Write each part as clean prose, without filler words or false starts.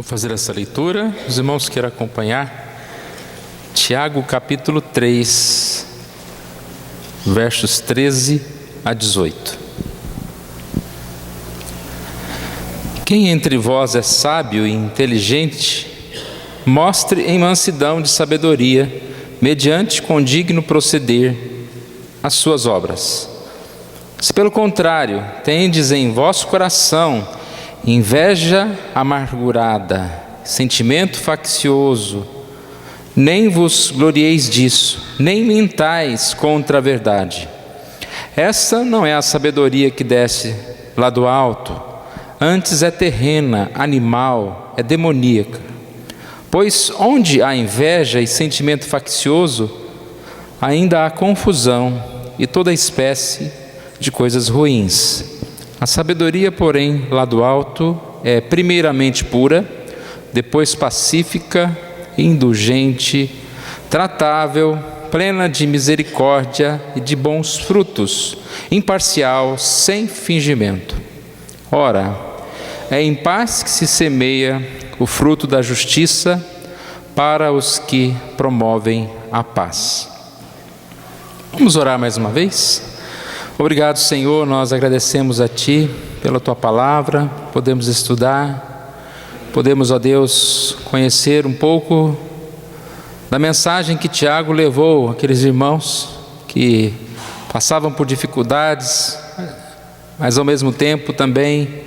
fazer essa leitura. Os irmãos queiram acompanhar. Tiago capítulo 3, versos 13 a 18. Quem entre vós é sábio e inteligente, mostre em mansidão de sabedoria, mediante condigno proceder, as suas obras. Se pelo contrário tendes em vosso coração inveja amargurada, sentimento faccioso, nem vos glorieis disso, nem mintais contra a verdade. Essa não é a sabedoria que desce lá do alto, antes é terrena, animal, é demoníaca. Pois onde há inveja e sentimento faccioso, ainda há confusão e toda espécie de coisas ruins. A sabedoria, porém, lá do alto é primeiramente pura, depois pacífica, indulgente, tratável, plena de misericórdia e de bons frutos, imparcial, sem fingimento. Ora, é em paz que se semeia o fruto da justiça para os que promovem a paz. Vamos orar mais uma vez? Obrigado, Senhor, nós agradecemos a Ti pela Tua palavra, podemos estudar, podemos, ó Deus, conhecer um pouco da mensagem que Tiago levou àqueles irmãos que passavam por dificuldades, mas ao mesmo tempo também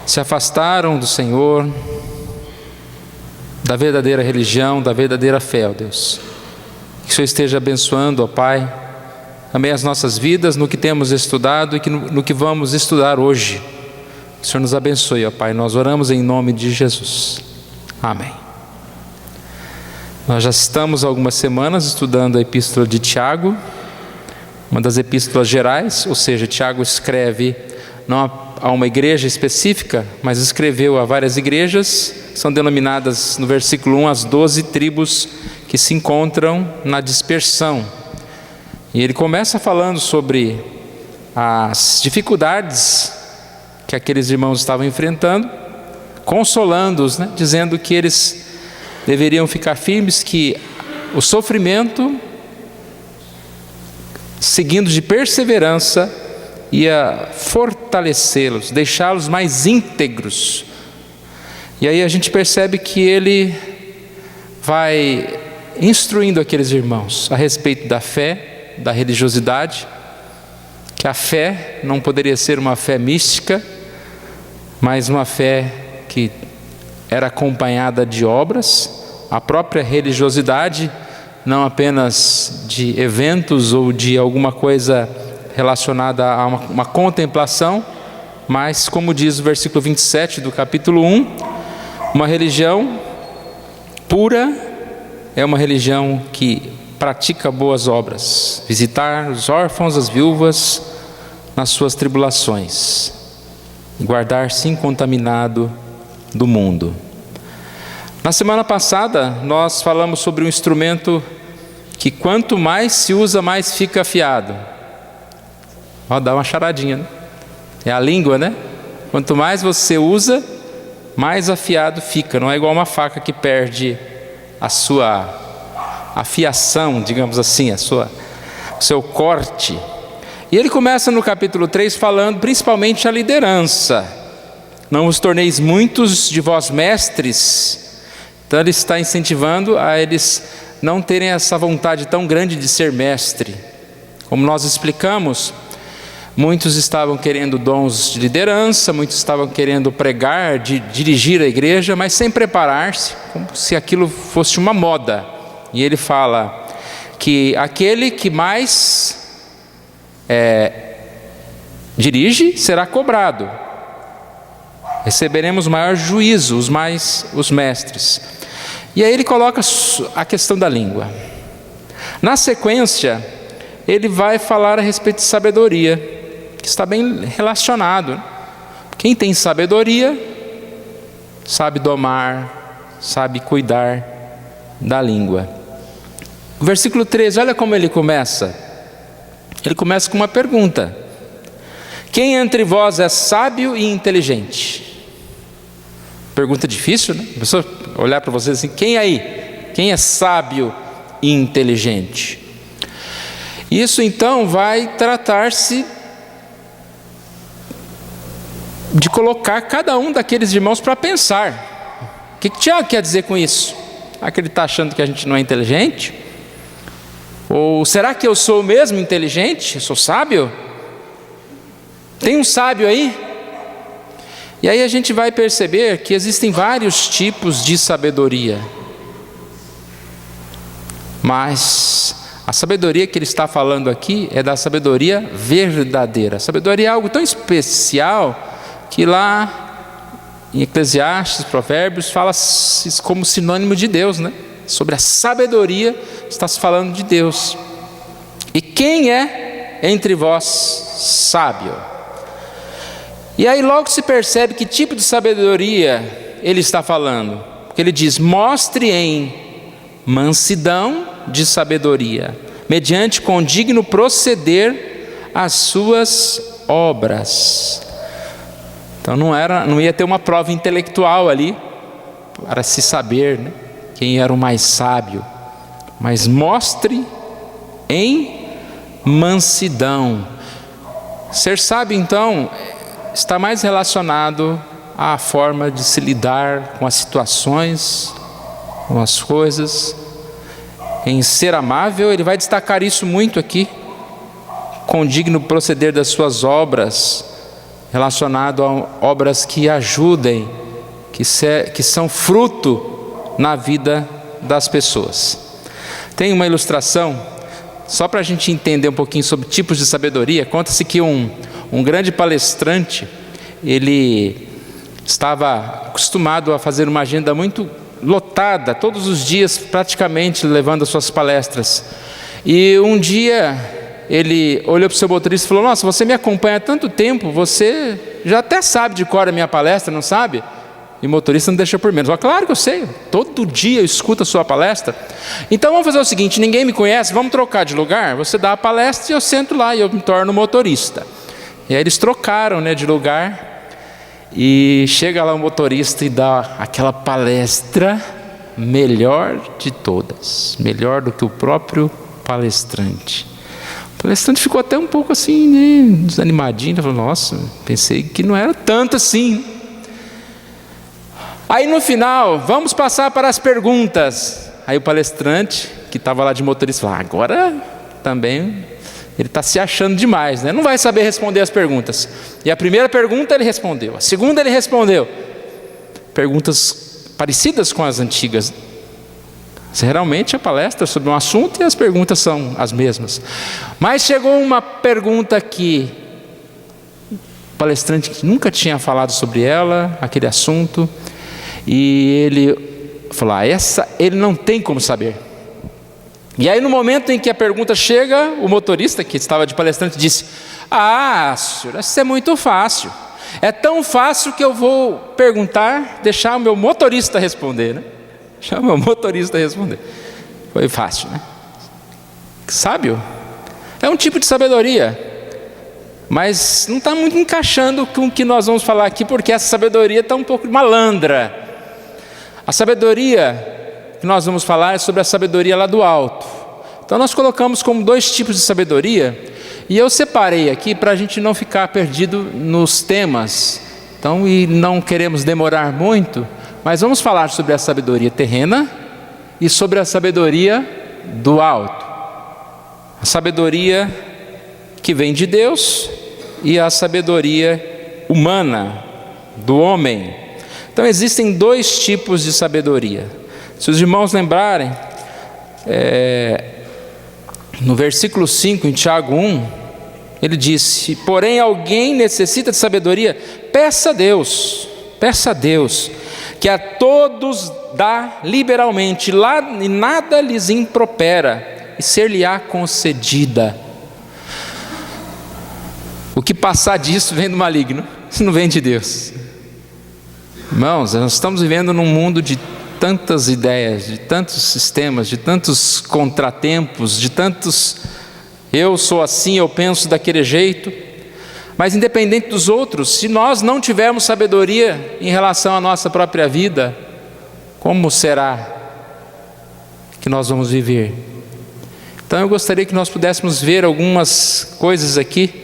se afastaram do Senhor, da verdadeira religião, da verdadeira fé, ó Deus. Que o Senhor esteja abençoando, ó Pai, também as nossas vidas no que temos estudado e no que vamos estudar hoje. Que o Senhor nos abençoe, ó Pai. Nós oramos em nome de Jesus. Amém. Nós já estamos há algumas semanas estudando a epístola de Tiago, uma das epístolas gerais, ou seja, Tiago escreve não a uma igreja específica, mas escreveu a várias igrejas, são denominadas no versículo 1 as 12 tribos que se encontram na dispersão. E ele começa falando sobre as dificuldades que aqueles irmãos estavam enfrentando, consolando-os, dizendo que eles deveriam ficar firmes, que o sofrimento, seguindo de perseverança, ia fortalecê-los, deixá-los mais íntegros. E aí a gente percebe que ele vai instruindo aqueles irmãos a respeito da fé, da religiosidade, que a fé não poderia ser uma fé mística, mas uma fé que era acompanhada de obras, a própria religiosidade, não apenas de eventos ou de alguma coisa relacionada a uma contemplação, mas, como diz o versículo 27 do capítulo 1, uma religião pura é uma religião que pratica boas obras, visitar os órfãos, as viúvas nas suas tribulações, guardar-se incontaminado do mundo. Na semana passada nós falamos sobre um instrumento que quanto mais se usa, mais fica afiado. Dá uma charadinha, né? É a língua, né? Quanto mais você usa, mais afiado fica. Não é igual uma faca que perde a sua afiação, digamos assim, o seu corte. E ele começa no capítulo 3 falando principalmente a liderança. Não vos torneis muitos de vós mestres. Então ele está incentivando a eles não terem essa vontade tão grande de ser mestre. Como nós explicamos, muitos estavam querendo dons de liderança, muitos estavam querendo pregar, dirigir a igreja, mas sem preparar-se, como se aquilo fosse uma moda. E ele fala que aquele que mais dirige será cobrado. Receberemos maior juízo, os mestres. E aí ele coloca a questão da língua. Na sequência, ele vai falar a respeito de sabedoria, que está bem relacionado. Quem tem sabedoria, sabe domar, sabe cuidar da língua. O versículo 13, olha como ele começa. Ele começa com uma pergunta: quem entre vós é sábio e inteligente? Pergunta difícil, né? A pessoa olhar para vocês assim, quem aí? Quem é sábio e inteligente? Isso então vai tratar-se de colocar cada um daqueles irmãos para pensar. O que Tiago quer dizer com isso? Será que ele está achando que a gente não é inteligente? Ou será que eu sou mesmo inteligente? Eu sou sábio? Tem um sábio aí? E aí a gente vai perceber que existem vários tipos de sabedoria. Mas a sabedoria que ele está falando aqui é da sabedoria verdadeira. A sabedoria é algo tão especial que lá em Eclesiastes, Provérbios, fala como sinônimo de Deus, né? Sobre a sabedoria está se falando de Deus. E quem é entre vós sábio? E aí logo se percebe que tipo de sabedoria ele está falando. Porque ele diz, mostre em mansidão de sabedoria, mediante condigno proceder as suas obras. Então não ia ter uma prova intelectual ali para se saber, né, quem era o mais sábio, mas mostre em mansidão. Ser sábio então está mais relacionado à forma de se lidar com as situações, com as coisas. Em ser amável, ele vai destacar isso muito aqui, condigno proceder das suas obras, relacionado a obras que ajudem, que são fruto na vida das pessoas. Tem uma ilustração, só para a gente entender um pouquinho sobre tipos de sabedoria. Conta-se que um grande palestrante, ele estava acostumado a fazer uma agenda muito lotada, todos os dias praticamente levando as suas palestras. E um dia ele olhou para o seu motorista e falou, nossa, você me acompanha há tanto tempo, você já até sabe de cor a minha palestra, não sabe? E o motorista não deixou por menos. Falou, claro que eu sei, todo dia eu escuto a sua palestra. Então vamos fazer o seguinte, ninguém me conhece, vamos trocar de lugar? Você dá a palestra e eu sento lá e eu me torno motorista. E aí eles trocaram, né, de lugar. E chega lá o motorista e dá aquela palestra melhor de todas, melhor do que o próprio palestrante. O palestrante ficou até um pouco assim, né, desanimadinho, falou, nossa, pensei que não era tanto assim. Aí no final, vamos passar para as perguntas. Aí o palestrante, que estava lá de motorista, falou, agora também ele está se achando demais, né? Não vai saber responder as perguntas. E a primeira pergunta ele respondeu, a segunda ele respondeu. Perguntas parecidas com as antigas. Geralmente a palestra é sobre um assunto e as perguntas são as mesmas. Mas chegou uma pergunta que o palestrante nunca tinha falado sobre ela, aquele assunto, e ele falou, essa ele não tem como saber. E aí no momento em que a pergunta chega, o motorista que estava de palestrante disse, senhor, isso é muito fácil. É tão fácil que eu vou perguntar, deixar o meu motorista responder, né? Deixar o meu motorista responder. Foi fácil, né? Sábio? É um tipo de sabedoria, mas não está muito encaixando com o que nós vamos falar aqui, porque essa sabedoria está um pouco malandra. A sabedoria que nós vamos falar é sobre a sabedoria lá do alto. Então nós colocamos como dois tipos de sabedoria, e eu separei aqui para a gente não ficar perdido nos temas. Então, e não queremos demorar muito, mas vamos falar sobre a sabedoria terrena e sobre a sabedoria do alto. A sabedoria que vem de Deus e a sabedoria humana, do homem. Então existem dois tipos de sabedoria. Se os irmãos lembrarem, no versículo 5, em Tiago 1, ele disse, porém alguém necessita de sabedoria, peça a Deus, que a todos dá liberalmente, e nada lhes impropera, e ser-lhe-á concedida. O que passar disso vem do maligno, isso não vem de Deus. Irmãos, nós estamos vivendo num mundo de tantas ideias, de tantos sistemas, de tantos contratempos, de tantos eu sou assim, eu penso daquele jeito. Mas independente dos outros, se nós não tivermos sabedoria em relação à nossa própria vida, como será que nós vamos viver? Então eu gostaria que nós pudéssemos ver algumas coisas aqui.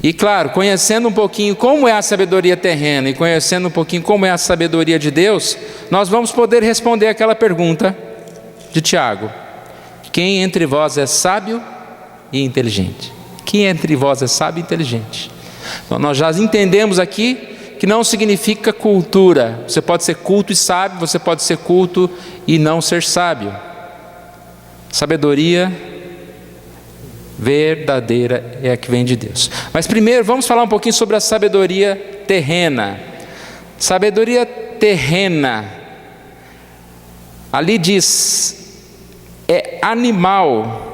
E claro, conhecendo um pouquinho como é a sabedoria terrena e conhecendo um pouquinho como é a sabedoria de Deus, nós vamos poder responder aquela pergunta de Tiago: quem entre vós é sábio e inteligente? Quem entre vós é sábio e inteligente? Então nós já entendemos aqui que não significa cultura. Você pode ser culto e sábio, você pode ser culto e não ser sábio. Sabedoria verdadeira é a que vem de Deus. Mas primeiro vamos falar um pouquinho sobre a sabedoria terrena. Sabedoria terrena, ali diz, é animal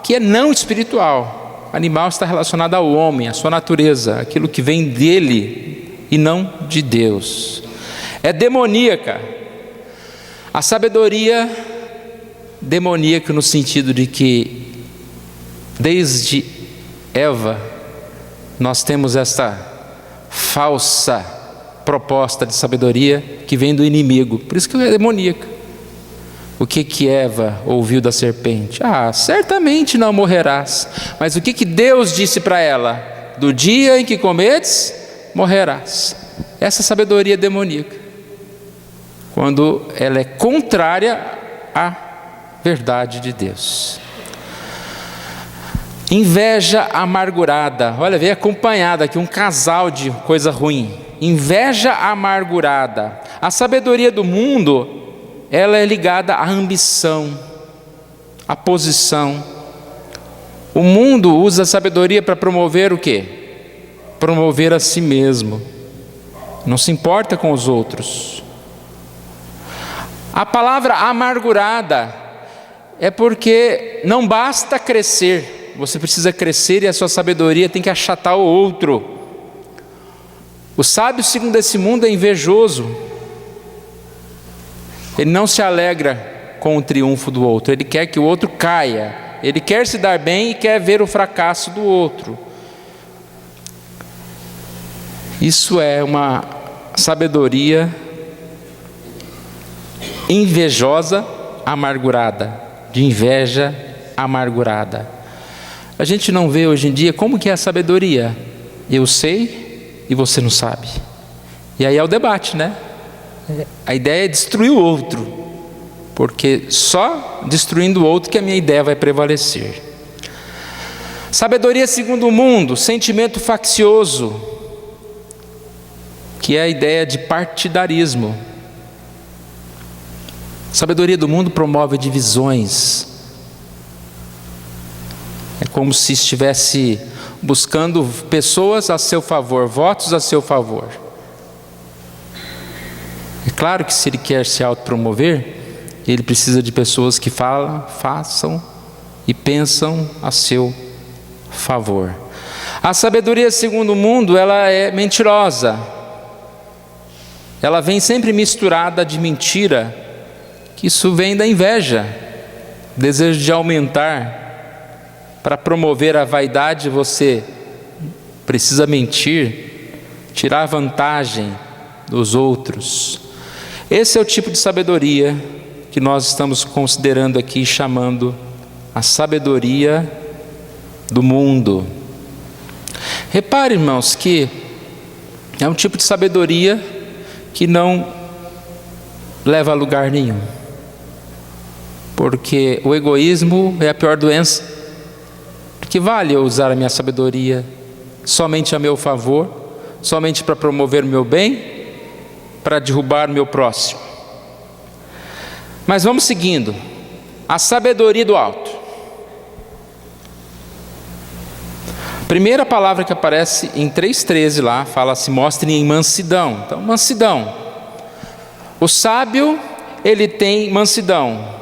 que é não espiritual. Animal está relacionado ao homem, à sua natureza, aquilo que vem dele e não de Deus. É demoníaca. A sabedoria demoníaca no sentido de que desde Eva nós temos esta falsa proposta de sabedoria que vem do inimigo. Por isso que é demoníaca. O que Eva ouviu da serpente? Certamente não morrerás. Mas o que Deus disse para ela? Do dia em que comeres, morrerás. Essa sabedoria demoníaca, quando ela é contrária à verdade de Deus. Inveja amargurada. Olha, vem acompanhada aqui um casal de coisa ruim. Inveja amargurada. A sabedoria do mundo, ela é ligada à ambição, à posição. O mundo usa a sabedoria para promover o quê? Promover a si mesmo. Não se importa com os outros. A palavra amargurada é porque não basta crescer, você precisa crescer e a sua sabedoria tem que achatar o outro. O sábio segundo esse mundo é invejoso. Ele não se alegra com o triunfo do outro, ele quer que o outro caia, ele quer se dar bem e quer ver o fracasso do outro. Isso é uma sabedoria invejosa, amargurada, de inveja amargurada. A gente não vê hoje em dia como que é a sabedoria. Eu sei e você não sabe. E aí é o debate, né? A ideia é destruir o outro, porque só destruindo o outro que a minha ideia vai prevalecer. Sabedoria segundo o mundo, sentimento faccioso, que é a ideia de partidarismo. Sabedoria do mundo promove divisões. É como se estivesse buscando pessoas a seu favor, votos a seu favor. É claro que se ele quer se autopromover, ele precisa de pessoas que falam, façam e pensam a seu favor. A sabedoria segundo o mundo, ela é mentirosa. Ela vem sempre misturada de mentira, que isso vem da inveja, desejo de aumentar. Para promover a vaidade, você precisa mentir, tirar vantagem dos outros. Esse é o tipo de sabedoria que nós estamos considerando aqui, chamando a sabedoria do mundo. Repare, irmãos, que é um tipo de sabedoria que não leva a lugar nenhum, porque o egoísmo é a pior doença. Que vale eu usar a minha sabedoria somente a meu favor, somente para promover o meu bem, para derrubar o meu próximo. Mas vamos seguindo. A sabedoria do alto. Primeira palavra que aparece em 3,13 lá, fala: se mostrem em mansidão. Então, mansidão. O sábio, ele tem mansidão.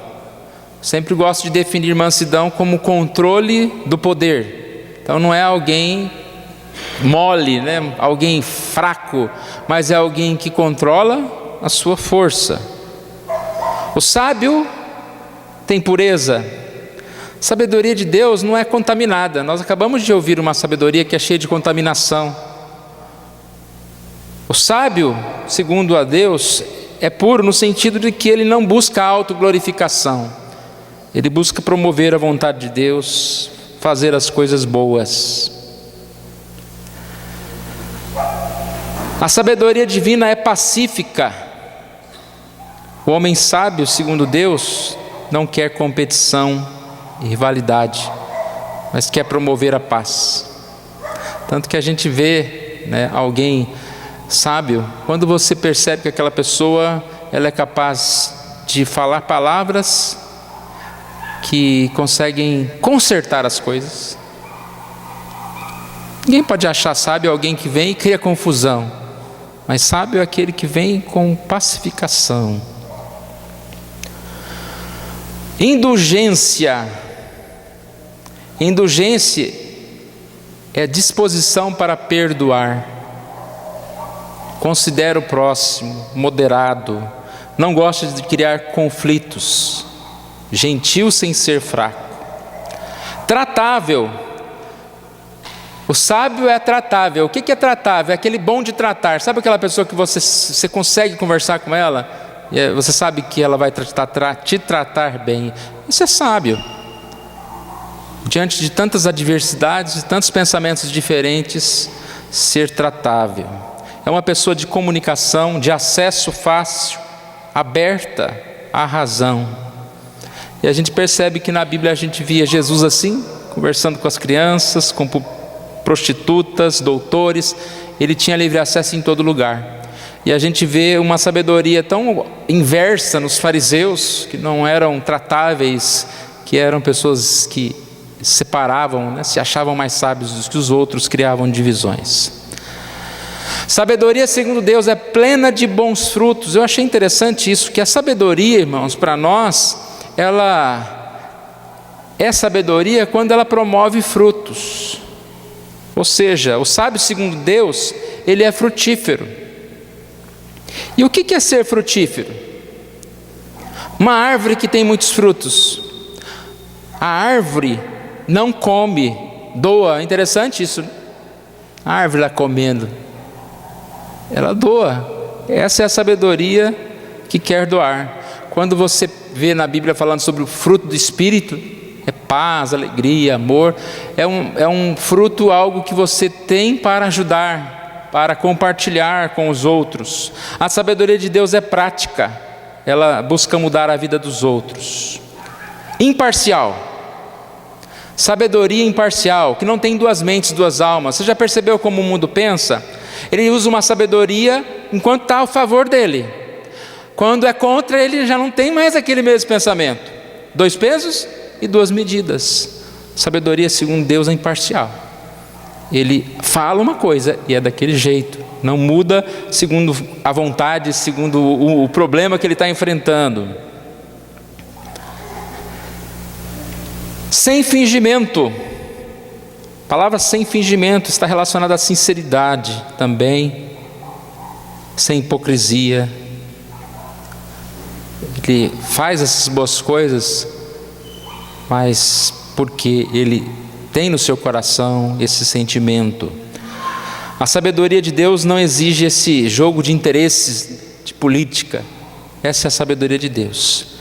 Sempre gosto de definir mansidão como controle do poder. Então não é alguém mole, né? Alguém fraco, mas é alguém que controla a sua força. O sábio tem pureza. Sabedoria de Deus não é contaminada. Nós acabamos de ouvir uma sabedoria que é cheia de contaminação. O sábio, segundo a Deus, é puro no sentido de que ele não busca autoglorificação. Ele busca promover a vontade de Deus, fazer as coisas boas. A sabedoria divina é pacífica. O homem sábio, segundo Deus, não quer competição e rivalidade, mas quer promover a paz. Tanto que a gente vê, alguém sábio, quando você percebe que aquela pessoa ela é capaz de falar palavras que conseguem consertar as coisas. Ninguém pode achar sábio alguém que vem e cria confusão, mas sábio é aquele que vem com pacificação. Indulgência é disposição para perdoar. Considera o próximo, moderado, não gosta de criar conflitos, gentil sem ser fraco. Tratável. O sábio é tratável. O que é tratável? É aquele bom de tratar. Sabe aquela pessoa que você consegue conversar com ela? E você sabe que ela vai te tratar bem. Isso é sábio. Diante de tantas adversidades, de tantos pensamentos diferentes, ser tratável. É uma pessoa de comunicação, de acesso fácil, aberta à razão. E a gente percebe que na Bíblia a gente via Jesus assim, conversando com as crianças, com prostitutas, doutores. Ele tinha livre acesso em todo lugar. E a gente vê uma sabedoria tão inversa nos fariseus, que não eram tratáveis, que eram pessoas que separavam, se achavam mais sábios do que os outros, criavam divisões. Sabedoria, segundo Deus, é plena de bons frutos. Eu achei interessante isso, que a sabedoria, irmãos, para nós, ela é sabedoria quando ela promove frutos. Ou seja, o sábio, segundo Deus, ele é frutífero. E o que é ser frutífero? Uma árvore que tem muitos frutos. A árvore não come, doa. Interessante isso. A árvore lá comendo, ela doa. Essa é a sabedoria que quer doar. Quando você vê na Bíblia falando sobre o fruto do Espírito, é paz, alegria, amor. É um fruto, algo que você tem para ajudar, para compartilhar com os outros. A sabedoria de Deus é prática. Ela busca mudar a vida dos outros. Imparcial. Sabedoria imparcial, que não tem duas mentes, duas almas. Você já percebeu como o mundo pensa? Ele usa uma sabedoria enquanto está a favor dele. Quando é contra, ele já não tem mais aquele mesmo pensamento. 2 pesos e 2 medidas. Sabedoria, segundo Deus, é imparcial. Ele fala uma coisa e é daquele jeito. Não muda segundo a vontade, segundo o problema que ele está enfrentando. Sem fingimento. A palavra sem fingimento está relacionada à sinceridade também, sem hipocrisia. Ele faz essas boas coisas, mas porque ele tem no seu coração esse sentimento. A sabedoria de Deus não exige esse jogo de interesses, de política. Essa é a sabedoria de Deus.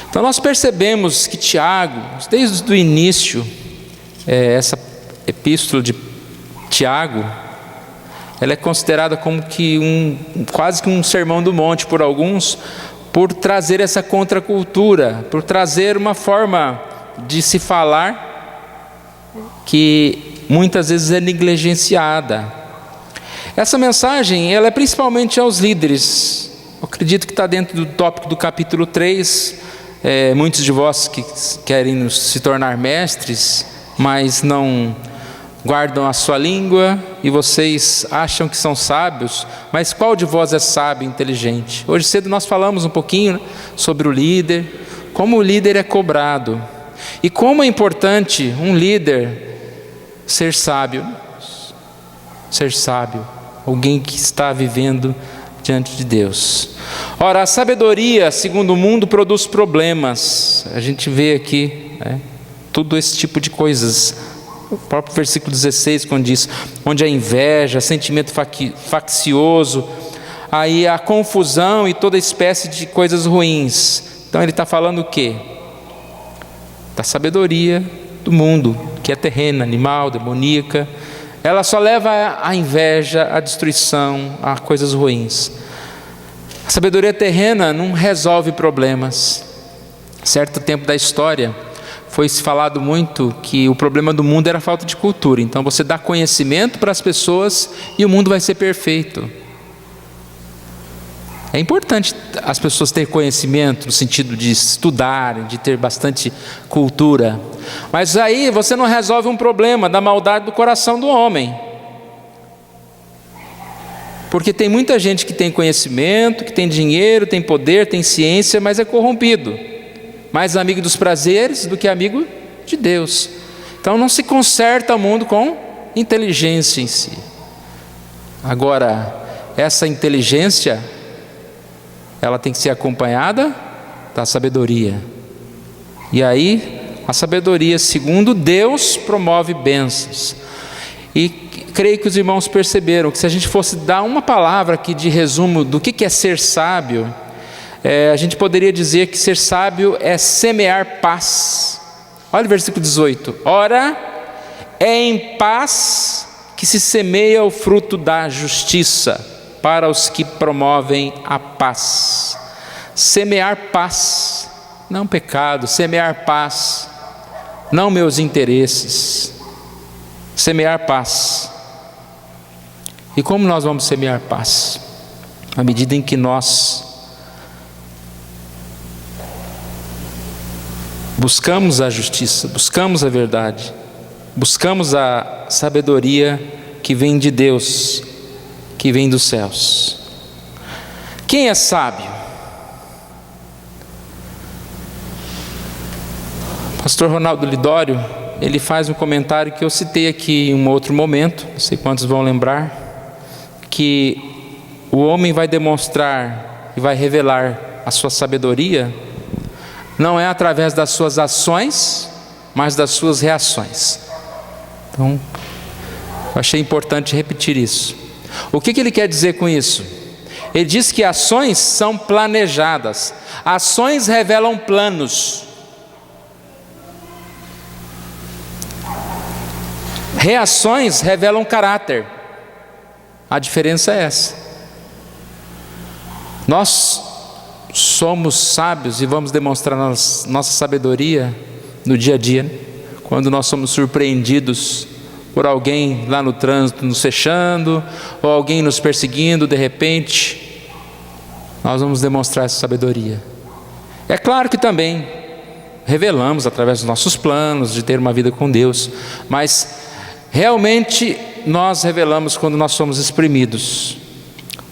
Então nós percebemos que Tiago, desde o início, essa epístola de Tiago, ela é considerada como que quase que um sermão do monte por alguns, por trazer essa contracultura, por trazer uma forma de se falar que muitas vezes é negligenciada. Essa mensagem, ela é principalmente aos líderes. Eu acredito que está dentro do tópico do capítulo 3. Muitos de vós que querem se tornar mestres, mas não guardam a sua língua, e vocês acham que são sábios, mas qual de vós é sábio e inteligente? Hoje cedo nós falamos um pouquinho sobre o líder, como o líder é cobrado, e como é importante um líder ser sábio, alguém que está vivendo diante de Deus. Ora, a sabedoria, segundo o mundo, produz problemas. A gente vê aqui, tudo esse tipo de coisas. O próprio versículo 16, quando diz, onde a inveja, sentimento faccioso, aí a confusão e toda espécie de coisas ruins. Então ele está falando o quê? Da sabedoria do mundo, que é terrena, animal, demoníaca. Ela só leva à inveja, à destruição, a coisas ruins. A sabedoria terrena não resolve problemas. Certo tempo da história, foi-se falado muito que o problema do mundo era a falta de cultura. Então você dá conhecimento para as pessoas e o mundo vai ser perfeito. É importante as pessoas terem conhecimento no sentido de estudarem, de ter bastante cultura. Mas aí você não resolve um problema da maldade do coração do homem. Porque tem muita gente que tem conhecimento, que tem dinheiro, tem poder, tem ciência, mas é corrompido. Mais amigo dos prazeres do que amigo de Deus. Então não se conserta o mundo com inteligência em si. Agora, essa inteligência, ela tem que ser acompanhada da sabedoria. E aí, a sabedoria, segundo Deus, promove bênçãos. E creio que os irmãos perceberam que se a gente fosse dar uma palavra aqui de resumo do que é ser sábio, a gente poderia dizer que ser sábio é semear paz. Olha o versículo 18. Ora, é em paz que se semeia o fruto da justiça para os que promovem a paz. Semear paz, não pecado, semear paz, não meus interesses. Semear paz. E como nós vamos semear paz? À medida em que nós buscamos a justiça, buscamos a verdade, buscamos a sabedoria que vem de Deus, que vem dos céus. Quem é sábio? Pastor Ronaldo Lidório, ele faz um comentário que eu citei aqui em um outro momento, não sei quantos vão lembrar, que o homem vai demonstrar e vai revelar a sua sabedoria, não é através das suas ações, mas das suas reações. Então, eu achei importante repetir isso. O que ele quer dizer com isso? Ele diz que ações são planejadas. Ações revelam planos. Reações revelam caráter. A diferença é essa. Nós somos sábios e vamos demonstrar nossa sabedoria no dia a dia, quando nós somos surpreendidos por alguém lá no trânsito nos fechando, ou alguém nos perseguindo de repente, nós vamos demonstrar essa sabedoria. É claro que também revelamos através dos nossos planos de ter uma vida com Deus, mas realmente nós revelamos quando nós somos exprimidos.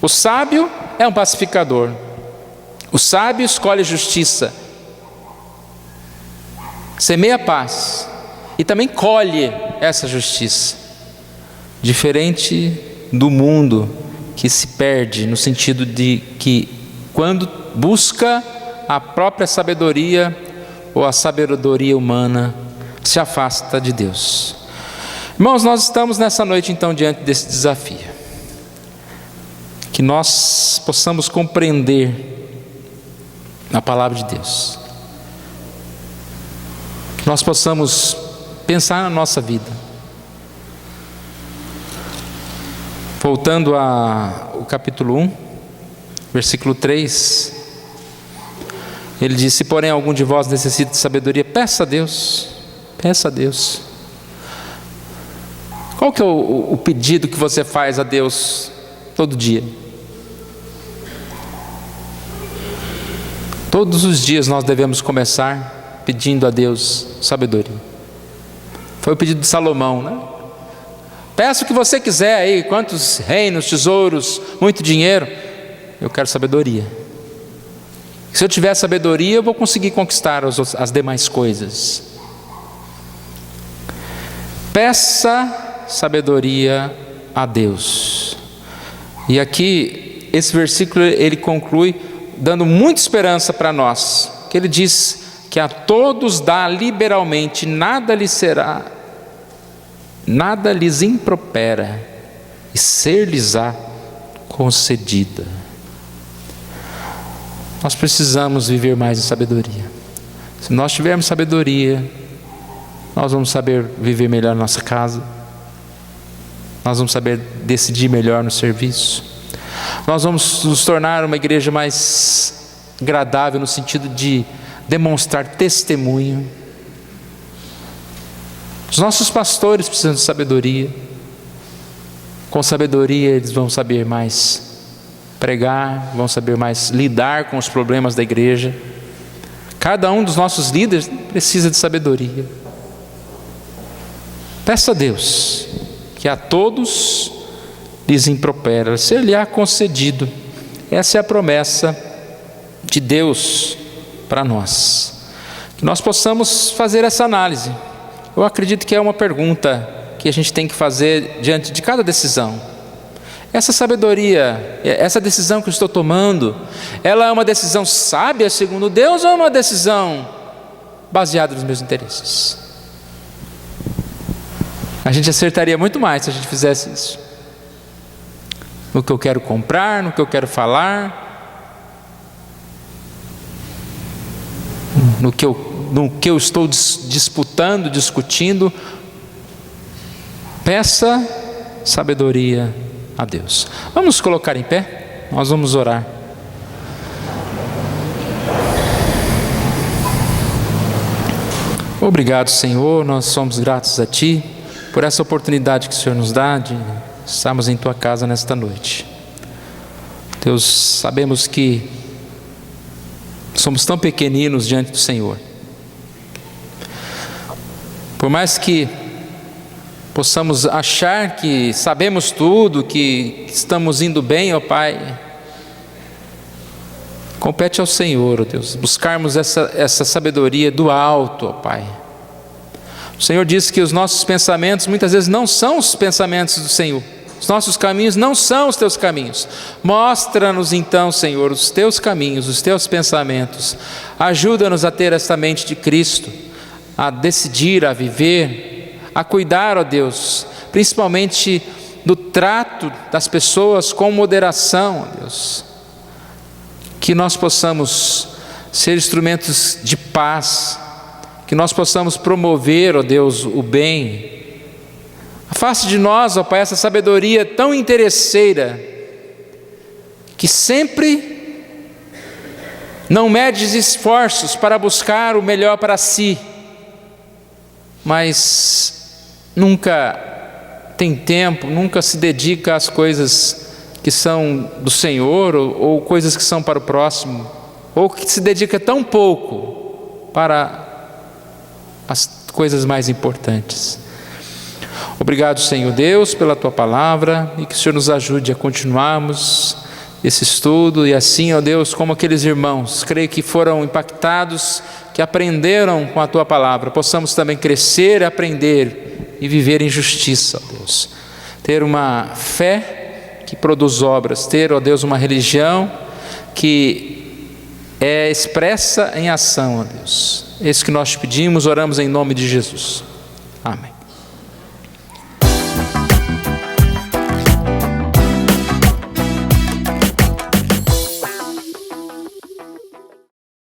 O sábio é um pacificador. O sábio escolhe justiça, semeia paz e também colhe essa justiça. Diferente do mundo que se perde no sentido de que quando busca a própria sabedoria ou a sabedoria humana, se afasta de Deus. Irmãos, nós estamos nessa noite então diante desse desafio. Que nós possamos compreender a palavra de Deus. Que nós possamos pensar na nossa vida. Voltando ao capítulo 1, versículo 3. Ele diz: se porém algum de vós necessita de sabedoria, peça a Deus. Peça a Deus. Qual que é o pedido que você faz a Deus todo dia? Todos os dias nós devemos começar pedindo a Deus sabedoria. Foi o pedido de Salomão, né? Peça o que você quiser aí, quantos reinos, tesouros, muito dinheiro. Eu quero sabedoria. Se eu tiver sabedoria, eu vou conseguir conquistar as demais coisas. Peça sabedoria a Deus. E aqui esse versículo ele conclui dando muita esperança para nós, que ele diz que a todos dá liberalmente, nada lhes impropera, e ser-lhes-á concedida. Nós precisamos viver mais em sabedoria. Se nós tivermos sabedoria, nós vamos saber viver melhor na nossa casa, nós vamos saber decidir melhor no serviço, nós vamos nos tornar uma igreja mais agradável no sentido de demonstrar testemunho. Os nossos pastores precisam de sabedoria. Com sabedoria eles vão saber mais pregar, vão saber mais lidar com os problemas da igreja. Cada um dos nossos líderes precisa de sabedoria. Peça a Deus que a todos lhes impropera, ser-lhe-á concedido. Essa é a promessa de Deus para nós. Que nós possamos fazer essa análise. Eu acredito que é uma pergunta que a gente tem que fazer diante de cada decisão. Essa sabedoria, essa decisão que eu estou tomando, ela é uma decisão sábia segundo Deus ou é uma decisão baseada nos meus interesses? A gente acertaria muito mais se a gente fizesse isso. No que eu quero comprar, no que eu quero falar, no que eu estou disputando, discutindo. Peça sabedoria a Deus. Vamos nos colocar em pé, nós vamos orar. Obrigado, Senhor, nós somos gratos a Ti por essa oportunidade que o Senhor nos dá de estarmos em Tua casa nesta noite. Deus, sabemos que somos tão pequeninos diante do Senhor. Por mais que possamos achar que sabemos tudo, que estamos indo bem, ó Pai, compete ao Senhor, ó Deus, buscarmos essa sabedoria do alto, ó Pai. O Senhor diz que os nossos pensamentos muitas vezes não são os pensamentos do Senhor, os nossos caminhos não são os Teus caminhos. Mostra-nos então, Senhor, os Teus caminhos, os Teus pensamentos. Ajuda-nos a ter essa mente de Cristo, a decidir, a viver, a cuidar, ó Deus, principalmente do trato das pessoas com moderação, ó Deus. Que nós possamos ser instrumentos de paz, que nós possamos promover, ó Deus, o bem. Afaste de nós, ó Pai, essa sabedoria tão interesseira, que sempre não mede esforços para buscar o melhor para si, mas nunca tem tempo, nunca se dedica às coisas que são do Senhor, ou coisas que são para o próximo, ou que se dedica tão pouco para as coisas mais importantes. Obrigado, Senhor Deus, pela Tua palavra, e que o Senhor nos ajude a continuarmos esse estudo, e assim, ó Deus, como aqueles irmãos, creio que foram impactados, que aprenderam com a Tua palavra, possamos também crescer, aprender e viver em justiça, ó Deus. Ter uma fé que produz obras, ter, ó Deus, uma religião que é expressa em ação, ó Deus. É isso que nós te pedimos, oramos em nome de Jesus. Amém.